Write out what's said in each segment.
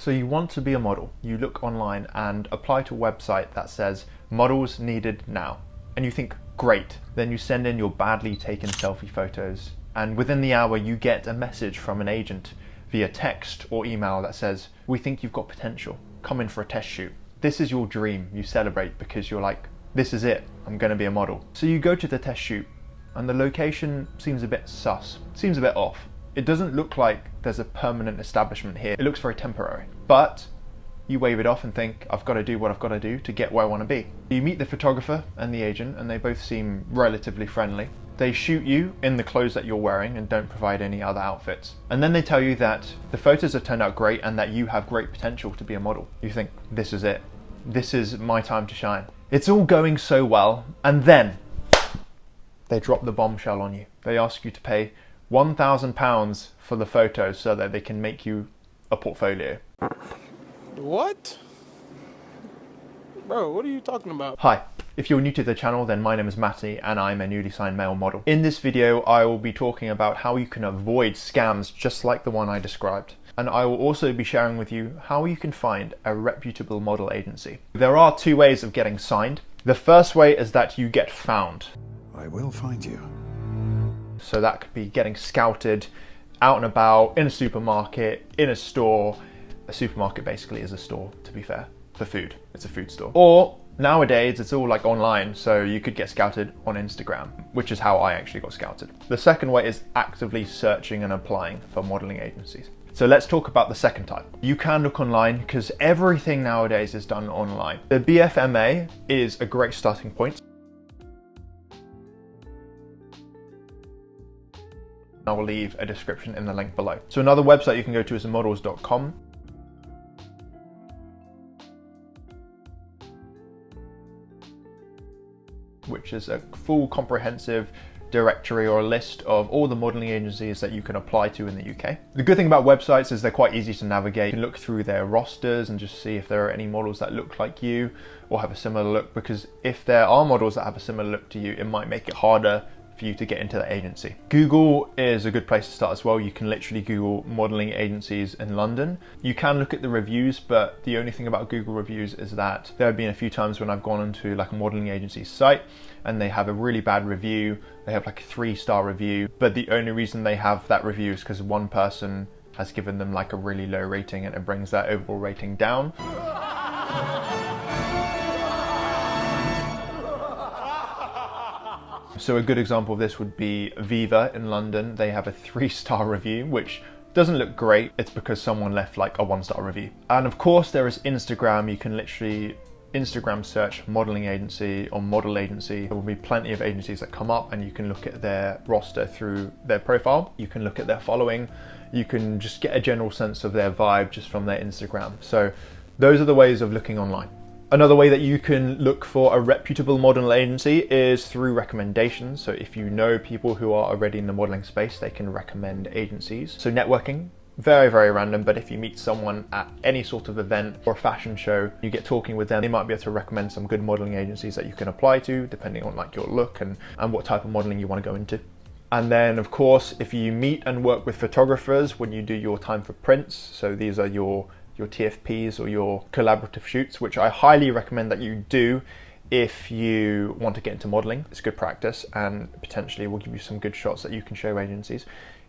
So you want to be a model, you look online and apply to a website that says models needed now. And you think, great. Then you send in your badly taken selfie photos, and within the hour you get a message from an agent via text or email that says, we think you've got potential, come in for a test shoot. This is your dream, you celebrate because you're like, this is it, I'm gonna be a model. So you go to the test shoot and the location seems a bit sus, seems a bit off. It doesn't look like there's a permanent establishment here. It looks very temporary, but you wave it off and think, I've got to do what I've got to do to get where I want to be. You meet the photographer and the agent and they both seem relatively friendly. They shoot you in the clothes that you're wearing and don't provide any other outfits. And then they tell you that the photos have turned out great and that you have great potential to be a model. You think, this is it. This is my time to shine. It's all going so well, and then they drop the bombshell on you. They ask you to pay £1,000 for the photos so that they can make you a portfolio. What? Bro, what are you talking about? Hi, if you're new to the channel, then my name is Matty and I'm a newly signed male model. In this video, I will be talking about how you can avoid scams just like the one I described. And I will also be sharing with you how you can find a reputable model agency. There are two ways of getting signed. The first way is that you get found. I will find you. So that could be getting scouted out and about, in a supermarket, in a store. A supermarket basically is a store, to be fair, for food. It's a food store. Or nowadays it's all like online, so you could get scouted on Instagram, which is how I actually got scouted. The second way is actively searching and applying for modeling agencies. So let's talk about the second type. You can look online because everything nowadays is done online. The BFMA is a great starting point. I will leave a description in the link below. So another website you can go to is models.com. which is a full comprehensive directory or a list of all the modeling agencies that you can apply to in the UK. The good thing about websites is they're quite easy to navigate. You can look through their rosters and just see if there are any models that look like you or have a similar look, because if there are models that have a similar look to you, it might make it harder for you to get into the agency. Google is a good place to start as well. You can literally Google modeling agencies in London. You can look at the reviews, but the only thing about Google reviews is that there have been a few times when I've gone onto like a modeling agency site and they have a really bad review. They have like a 3-star review, but the only reason they have that review is because one person has given them like a really low rating and it brings that overall rating down. So a good example of this would be Viva in London. They have a 3-star review, which doesn't look great. It's because someone left like a 1-star review. And of course there is Instagram. You can literally Instagram search modeling agency or model agency. There will be plenty of agencies that come up and you can look at their roster through their profile. You can look at their following. You can just get a general sense of their vibe just from their Instagram. So those are the ways of looking online. Another way that you can look for a reputable model agency is through recommendations. So if you know people who are already in the modeling space, they can recommend agencies. So networking, very, very random, but if you meet someone at any sort of event or fashion show, you get talking with them, they might be able to recommend some good modeling agencies that you can apply to, depending on like your look and what type of modeling you want to go into. And then of course, if you meet and work with photographers when you do your time for prints, so these are your TFPs or your collaborative shoots, which I highly recommend that you do if you want to get into modeling. It's good practice and potentially will give you some good shots that you can show agencies.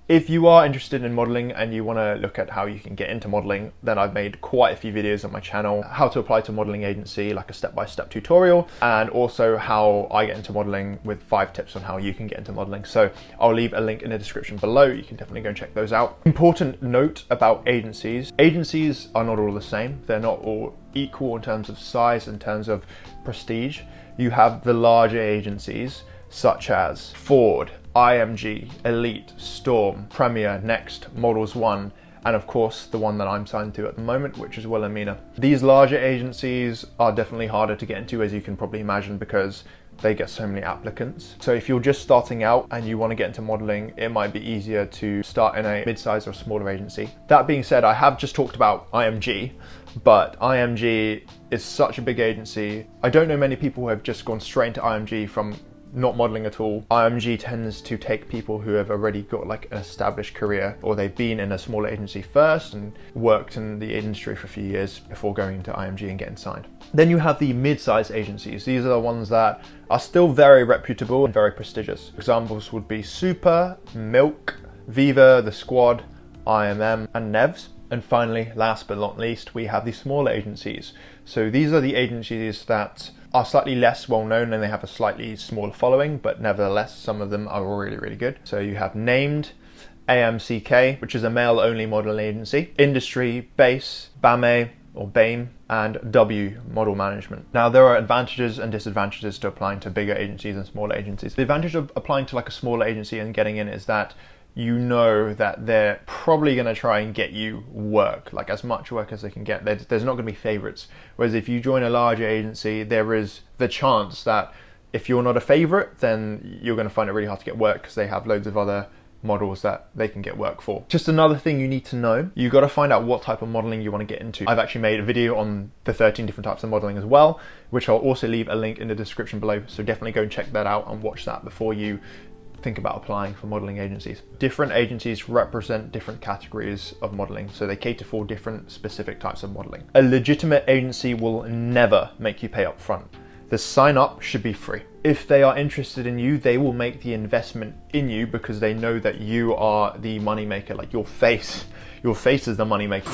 If you are interested in modeling and you want to look at how you can get into modeling, then I've made quite a few videos on my channel, how to apply to a modeling agency, like a step-by-step tutorial, and also how I get into modeling with 5 tips on how you can get into modeling. So I'll leave a link in the description below. You can definitely go and check those out. Important note about agencies. Agencies are not all the same. They're not all equal in terms of size, in terms of prestige. You have the larger agencies such as Ford, IMG, Elite, Storm, Premier, Next, Models One, and of course the one that I'm signed to at the moment, which is Wilhelmina. These larger agencies are definitely harder to get into, as you can probably imagine, because they get so many applicants. So if you're just starting out and you want to get into modeling, it might be easier to start in a mid-size or smaller agency. That being said, I have just talked about IMG, but IMG is such a big agency. I don't know many people who have just gone straight into IMG from not modeling at all. IMG tends to take people who have already got like an established career, or they've been in a small agency first and worked in the industry for a few years before going into IMG and getting signed. Then you have the mid-sized agencies. These are the ones that are still very reputable and very prestigious. Examples would be Super, Milk, Viva, The Squad, IMM, and Nevs. And finally, last but not least, we have the smaller agencies. So these are the agencies that are slightly less well known and they have a slightly smaller following, but nevertheless, some of them are really, really good. So you have Named, AMCK, which is a male only modeling agency, Industry, Base, BFMA or BAME, and W Model Management. Now there are advantages and disadvantages to applying to bigger agencies and smaller agencies. The advantage of applying to like a smaller agency and getting in is that you know that they're probably going to try and get you work, like as much work as they can get. There's not going to be favorites. Whereas if you join a larger agency, there is the chance that if you're not a favorite, then you're going to find it really hard to get work because they have loads of other models that they can get work for. Just another thing you need to know, you got to find out what type of modeling you want to get into. I've actually made a video on the 13 different types of modeling as well, which I'll also leave a link in the description below. So definitely go and check that out and watch that before you think about applying for modeling agencies. Different agencies represent different categories of modeling, so they cater for different specific types of modeling. A legitimate agency will never make you pay up front. The sign up should be free. If they are interested in you, they will make the investment in you because they know that you are the money maker, like your face. Your face is the money maker.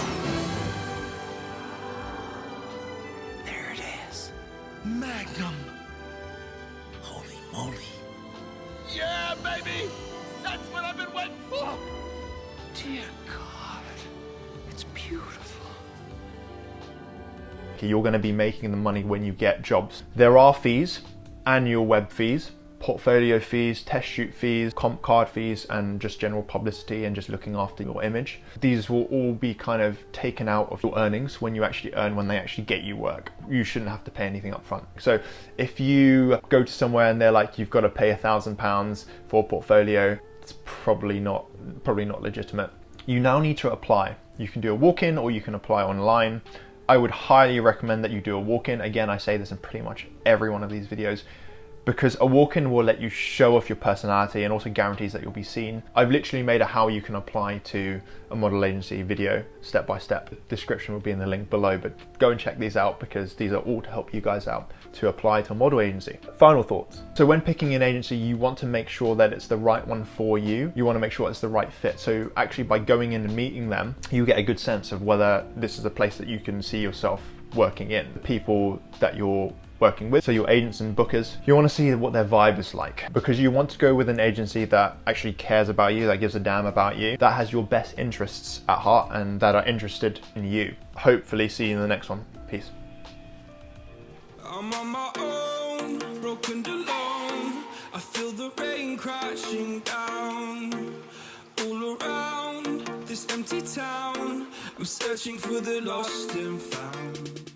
There it is. Magnum. Holy moly. Yeah, baby! That's what I've been waiting for! Dear God. It's beautiful. You're going to be making the money when you get jobs. There are fees, annual web fees, portfolio fees, test shoot fees, comp card fees, and just general publicity and just looking after your image. These will all be kind of taken out of your earnings when you actually earn, when they actually get you work. You shouldn't have to pay anything up front. So if you go to somewhere and they're like, you've got to pay £1,000 for a portfolio, it's probably not legitimate. You now need to apply. You can do a walk-in or you can apply online. I would highly recommend that you do a walk-in. Again, I say this in pretty much every one of these videos, because a walk-in will let you show off your personality and also guarantees that you'll be seen. I've literally made a how you can apply to a model agency video step by step. The description will be in the link below, but go and check these out because these are all to help you guys out to apply to a model agency. Final thoughts. So when picking an agency, you want to make sure that it's the right one for you. You want to make sure it's the right fit. So actually by going in and meeting them, you get a good sense of whether this is a place that you can see yourself working in. The people that you're working with, so your agents and bookers, you want to see what their vibe is like, because you want to go with an agency that actually cares about you, that gives a damn about you, that has your best interests at heart and that are interested in you. Hopefully see you in the next one. Peace. I'm on my own, broken alone. I feel the rain crashing down all around this empty town. I'm searching for the lost and found.